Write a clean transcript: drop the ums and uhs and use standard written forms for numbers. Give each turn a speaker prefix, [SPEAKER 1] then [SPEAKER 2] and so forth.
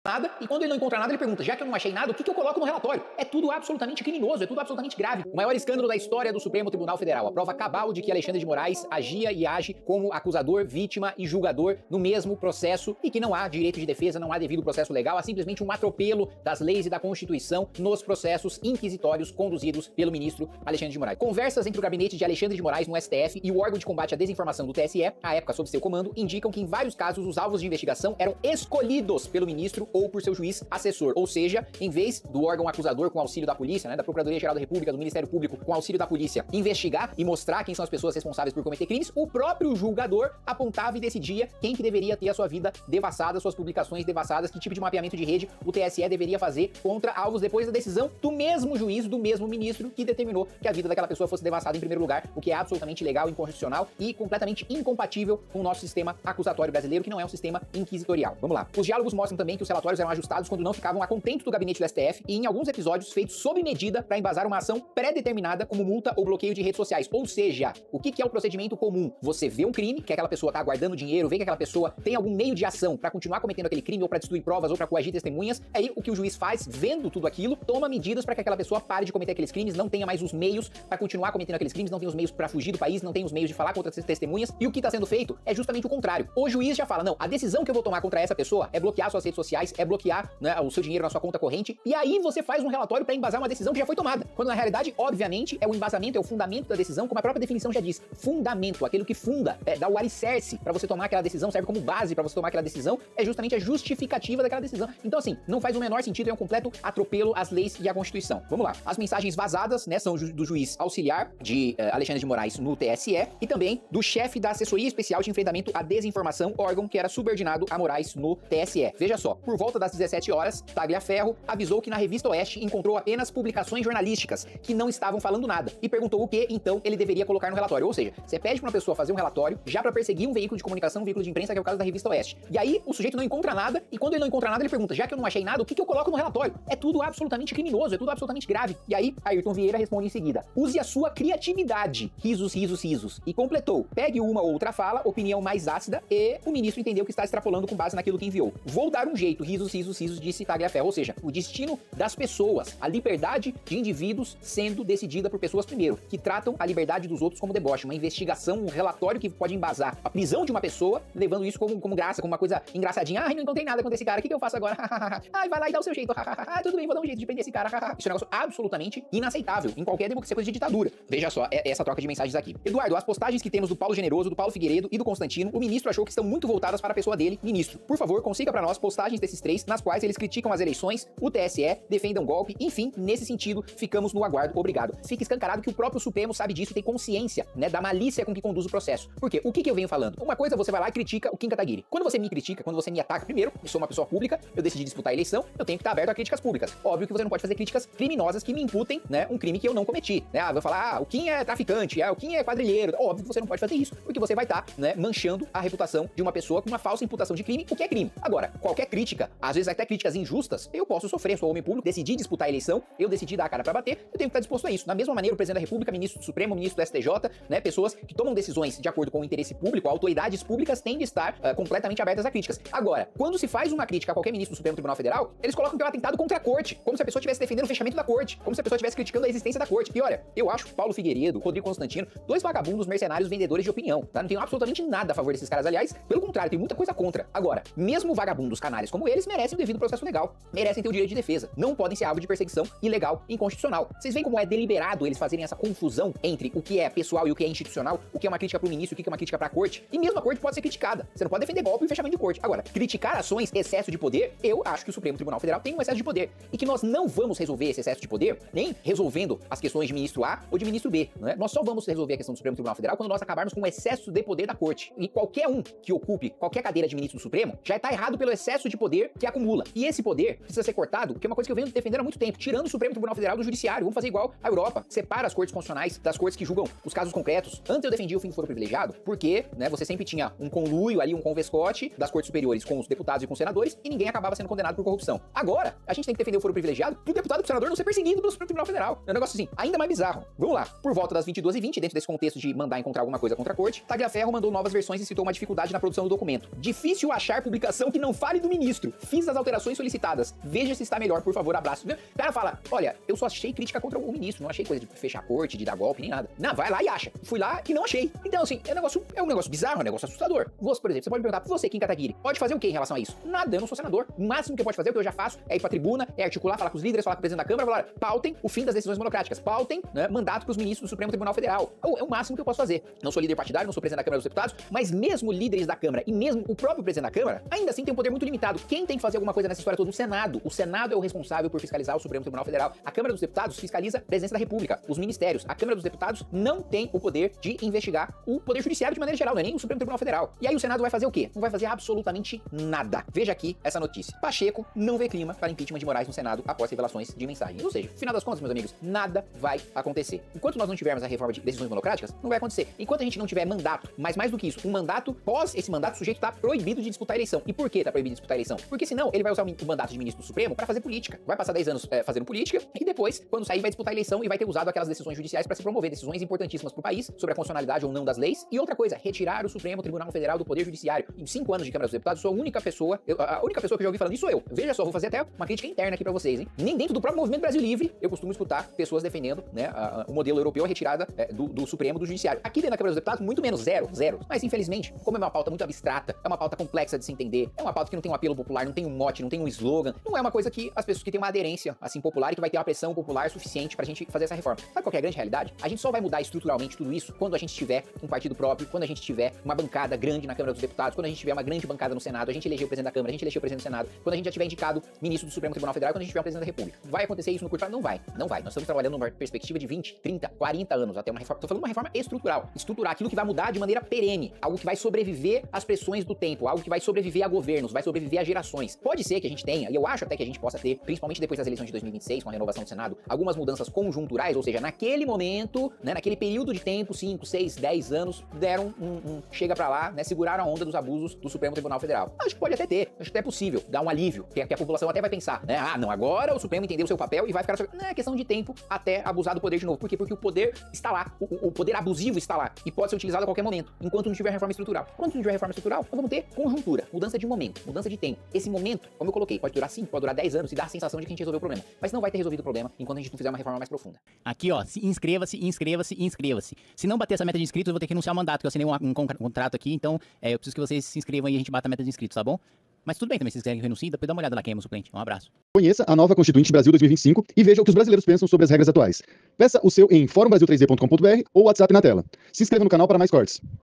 [SPEAKER 1] nada, e quando ele não encontra nada, ele pergunta, já que eu não achei nada, o que eu coloco no relatório? É tudo absolutamente criminoso, é tudo absolutamente grave. O maior escândalo da história do Supremo Tribunal Federal, a prova cabal de que Alexandre de Moraes agia e age como acusador, vítima e julgador no mesmo processo e que não há direito de defesa, não há devido processo legal, há simplesmente um atropelo das leis e da Constituição nos processos inquisitórios conduzidos pelo ministro Alexandre de Moraes. Conversas entre o gabinete de Alexandre de Moraes no STF e o órgão de combate à desinformação do TSE, à época sob seu comando, indicam que em vários casos os alvos de investigação eram escolhidos pelo ministro ou por seu juiz assessor, ou seja, em vez do órgão acusador com auxílio da polícia, né, da Procuradoria-Geral da República, do Ministério Público com auxílio da polícia, investigar e mostrar quem são as pessoas responsáveis por cometer crimes, o próprio julgador apontava e decidia quem que deveria ter a sua vida devassada, suas publicações devassadas, que tipo de mapeamento de rede o TSE deveria fazer contra alvos depois da decisão do mesmo juiz, do mesmo ministro que determinou que a vida daquela pessoa fosse devassada em primeiro lugar, o que é absolutamente ilegal, inconstitucional e completamente incompatível com o nosso sistema acusatório brasileiro, que não é um sistema inquisitorial. Vamos lá. Os diálogos mostram também que os relatórios eram ajustados quando não ficavam a contento do gabinete do STF e em alguns episódios feitos sob medida para embasar uma ação pré-determinada como multa ou bloqueio de redes sociais. Ou seja, o que é o procedimento comum? Você vê um crime, que aquela pessoa tá guardando dinheiro, vê que aquela pessoa tem algum meio de ação para continuar cometendo aquele crime ou para destruir provas ou para coagir testemunhas, aí o que o juiz faz, vendo tudo aquilo, toma medidas para que aquela pessoa pare de cometer aqueles crimes, não tenha mais os meios para continuar cometendo aqueles crimes, não tenha os meios para fugir do país, não tenha os meios de falar contra essas testemunhas, e o que tá sendo feito é justamente o contrário. O juiz já fala, não, a decisão que eu vou tomar contra essa pessoa é bloquear suas redes sociais, é bloquear, né, o seu dinheiro na sua conta corrente, e aí você faz um relatório para embasar uma decisão que já foi tomada. Quando na realidade, obviamente, é o embasamento, é o fundamento da decisão, como a própria definição já diz. Fundamento, aquilo que funda, dá o alicerce para você tomar aquela decisão, serve como base para você tomar aquela decisão, é justamente a justificativa daquela decisão. Então assim, não faz o menor sentido, é um completo atropelo às leis e à Constituição. Vamos lá. As mensagens vazadas, né, são do juiz auxiliar de Alexandre de Moraes no TSE e também do chefe da Assessoria Especial de Enfrentamento à Desinformação, órgão que era subordinado a Moraes no TSE. Veja só, por volta das 17 horas, Tagliaferro avisou que na revista Oeste encontrou apenas publicações jornalísticas que não estavam falando nada e perguntou o que, então, ele deveria colocar no relatório. Ou seja, você pede pra uma pessoa fazer um relatório já pra perseguir um veículo de comunicação, um veículo de imprensa, que é o caso da revista Oeste. E aí, o sujeito não encontra nada e quando ele não encontra nada, ele pergunta, já que eu não achei nada, o que eu coloco no relatório? É tudo absolutamente criminoso, é tudo absolutamente grave. E aí, Ayrton Vieira responde em seguida, use a sua criatividade, risos, risos, risos. E completou, pegue uma ou outra fala, opinião mais ácida, e o ministro entendeu que está extrapolando com base naquilo que enviou. Vou dar um jeito, risos, risos, risos, disse Tagliaferro. Ou seja, o destino das pessoas, a liberdade de indivíduos sendo decidida por pessoas primeiro, que tratam a liberdade dos outros como deboche, uma investigação, um relatório que pode embasar a prisão de uma pessoa, levando isso como graça, como uma coisa engraçadinha. Ai, não encontrei nada com esse cara, o que eu faço agora? Ai, vai lá e dá o seu jeito. Tudo bem, vou dar um jeito de prender esse cara. Isso é um negócio absolutamente inaceitável em qualquer democracia, coisa de ditadura. Veja só, essa troca de mensagens aqui. Eduardo, as postagens que temos do Paulo Generoso, do Paulo Figueiredo e do Constantino, o ministro achou que estão muito voltadas para a pessoa dele, ministro. Por favor, consiga para nós postagens desses três, nas quais eles criticam as eleições, o TSE, defendam golpe, enfim, nesse sentido, ficamos no aguardo. Obrigado. Fica escancarado que o próprio Supremo sabe disso e tem consciência, né, da malícia com que conduz o processo. Por quê? O que eu venho falando? Uma coisa, você vai lá e critica o Kim Kataguiri. Quando você me critica, quando você me ataca, primeiro, eu sou uma pessoa pública, eu decidi disputar a eleição, eu tenho que estar aberto a críticas públicas. Óbvio que você não pode fazer críticas criminosas que me imputem, né, um crime que eu não cometi, né? Vou falar, o Kim é traficante, o Kim é quadrilheiro. Óbvio que você não pode fazer isso, porque você vai estar, né, manchando a reputação de uma pessoa com uma falsa imputação de crime, o que é crime. Agora, qualquer crítica, às vezes até críticas injustas, eu posso sofrer, sou homem público, decidi disputar a eleição, eu decidi dar a cara pra bater, eu tenho que estar disposto a isso. Da mesma maneira, o presidente da República, ministro do Supremo, ministro do STJ, né, pessoas que tomam decisões de acordo com o interesse público, autoridades públicas têm de estar completamente abertas a críticas. Agora, quando se faz uma crítica a qualquer ministro do Supremo Tribunal Federal, eles colocam que é um atentado contra a corte, como se a pessoa estivesse defendendo o fechamento da corte, como se a pessoa estivesse criticando a existência da corte. E olha, eu acho Paulo Figueiredo, Rodrigo Constantino, dois vagabundos, mercenários, vendedores de opinião, tá? Não tenho absolutamente nada a favor desses caras, aliás, pelo contrário, tem muita coisa contra. Agora, mesmo vagabundos canalhas como eles merecem o devido processo legal, merecem ter o direito de defesa, não podem ser alvo de perseguição ilegal e inconstitucional. Vocês veem como é deliberado eles fazerem essa confusão entre o que é pessoal e o que é institucional, o que é uma crítica pro ministro, o que é uma crítica pra corte, e mesmo a corte pode ser criticada. Você não pode defender golpe e fechamento de corte. Agora, criticar ações, excesso de poder, eu acho que o Supremo Tribunal Federal tem um excesso de poder e que nós não vamos resolver esse excesso de poder nem resolvendo as questões de ministro A ou de ministro B, né? Nós só vamos resolver a questão do Supremo Tribunal Federal quando nós acabarmos com o excesso de poder da corte. E qualquer um que ocupe qualquer cadeira de ministro do Supremo já está errado pelo excesso de poder que acumula. E esse poder precisa ser cortado, que é uma coisa que eu venho defendendo há muito tempo, tirando o Supremo Tribunal Federal do Judiciário. Vamos fazer igual a Europa, separa as cortes constitucionais das cortes que julgam os casos concretos. Antes eu defendia o fim do foro privilegiado, porque, né, você sempre tinha um conluio ali, um convescote das cortes superiores com os deputados e com os senadores, e ninguém acabava sendo condenado por corrupção. Agora, a gente tem que defender o foro privilegiado pro deputado e pro senador não ser perseguido pelo Supremo Tribunal Federal. É um negócio assim, ainda mais bizarro. Vamos lá. Por volta das 22h20, dentro desse contexto de mandar encontrar alguma coisa contra a corte, Tagliaferro mandou novas versões e citou uma dificuldade na produção do documento. Difícil achar publicação que não fale do ministro. fiz as alterações solicitadas, veja se está melhor, por favor, abraço. O cara fala, olha, eu só achei crítica contra o ministro, não achei coisa de fechar a corte, de dar golpe, nem nada. Não, vai lá e acha. Fui lá e não achei. Então, assim, é um negócio bizarro, é um negócio assustador. Você, por exemplo, você pode me perguntar, você, Kim Kataguiri, pode fazer o que em relação a isso? Nada, eu não sou senador. O máximo que pode fazer, o que eu já faço, é ir pra tribuna, é articular, falar com os líderes, falar com o presidente da Câmara, falar, pautem o fim das decisões monocráticas, pautem, né, mandato pros ministros do Supremo Tribunal Federal. É o máximo que eu posso fazer. Não sou líder partidário, não sou presidente da Câmara dos Deputados, mas mesmo líderes da Câmara e mesmo o próprio presidente da Câmara, ainda assim tem um poder muito limitado. Quem tem que fazer alguma coisa nessa história toda? O Senado. O Senado é o responsável por fiscalizar o Supremo Tribunal Federal. A Câmara dos Deputados fiscaliza a presidência da República, os ministérios. A Câmara dos Deputados não tem o poder de investigar o Poder Judiciário de maneira geral, não é nem o Supremo Tribunal Federal. E aí o Senado vai fazer o quê? Não vai fazer absolutamente nada. Veja aqui essa notícia. Pacheco não vê clima para impeachment de Moraes no Senado após revelações de mensagens. Ou seja, no final das contas, meus amigos, nada vai acontecer. Enquanto nós não tivermos a reforma de decisões monocráticas, não vai acontecer. Enquanto a gente não tiver mandato, mas mais do que isso, um mandato, pós esse mandato, o sujeito está proibido de disputar a eleição. E por que está proibido de disputar a eleição? Porque senão ele vai usar o mandato de ministro do Supremo para fazer política. Vai passar 10 anos fazendo política e depois, quando sair, vai disputar a eleição e vai ter usado aquelas decisões judiciais para se promover decisões importantíssimas para o país sobre a constitucionalidade ou não das leis. E outra coisa, retirar o Supremo Tribunal Federal do Poder Judiciário. Em 5 anos de Câmara dos Deputados, sou a única pessoa que eu já ouvi falando isso sou eu. Veja só, vou fazer até uma crítica interna aqui para vocês, hein? Nem dentro do próprio Movimento Brasil Livre eu costumo escutar pessoas defendendo, né, o modelo europeu, a retirada do Supremo do Judiciário. Aqui dentro da Câmara dos Deputados, muito menos, zero. Mas infelizmente, como é uma pauta muito abstrata, é uma pauta complexa de se entender, é uma pauta que não tem um apelo popular, não tem um mote, não tem um slogan, não é uma coisa que as pessoas que têm uma aderência assim popular e que vai ter uma pressão popular suficiente pra gente fazer essa reforma. Sabe qual que é a grande realidade? A gente só vai mudar estruturalmente tudo isso quando a gente tiver um partido próprio, quando a gente tiver uma bancada grande na Câmara dos Deputados, quando a gente tiver uma grande bancada no Senado, a gente eleger o presidente da Câmara, a gente eleger o presidente do Senado, quando a gente já tiver indicado ministro do Supremo Tribunal Federal, quando a gente tiver um presidente da República. Vai acontecer isso no curto prazo? Não vai. Não vai. Nós estamos trabalhando numa perspectiva de 20, 30, 40 anos até uma reforma. Tô falando uma reforma estrutural. Estruturar aquilo que vai mudar de maneira perene, algo que vai sobreviver às pressões do tempo, algo que vai sobreviver a governos, vai sobreviver a gerações. Pode ser que a gente tenha, e eu acho até que a gente possa ter, principalmente depois das eleições de 2026, com a renovação do Senado, algumas mudanças conjunturais, ou seja, naquele momento, né, naquele período de tempo, 5, 6, 10 anos, deram chega pra lá, né, seguraram a onda dos abusos do Supremo Tribunal Federal. Acho que pode até ter, acho que até é possível, dar um alívio, que a população até vai pensar, né, não, agora o Supremo entendeu o seu papel e vai ficar... Não, é questão de tempo até abusar do poder de novo. Por quê? Porque o poder está lá, o poder abusivo está lá e pode ser utilizado a qualquer momento, enquanto não tiver reforma estrutural. Quando não tiver reforma estrutural, nós vamos ter conjuntura, mudança de momento, mudança de tempo. Esse momento, como eu coloquei, pode durar 5, pode durar 10 anos e dar a sensação de que a gente resolveu o problema. Mas não vai ter resolvido o problema enquanto a gente não fizer uma reforma mais profunda.
[SPEAKER 2] Aqui, ó, inscreva-se, inscreva-se, inscreva-se. Se não bater essa meta de inscritos, eu vou ter que anunciar o mandato, que eu assinei um contrato aqui, então eu preciso que vocês se inscrevam e a gente bata a meta de inscritos, tá bom? Mas tudo bem também, se vocês quiserem que eu renuncie, depois dá uma olhada lá quem é meu suplente. Um abraço.
[SPEAKER 3] Conheça a nova Constituinte Brasil 2025 e veja o que os brasileiros pensam sobre as regras atuais. Peça o seu em forumbrasil3d.com.br ou WhatsApp na tela. Se inscreva no canal para mais cortes.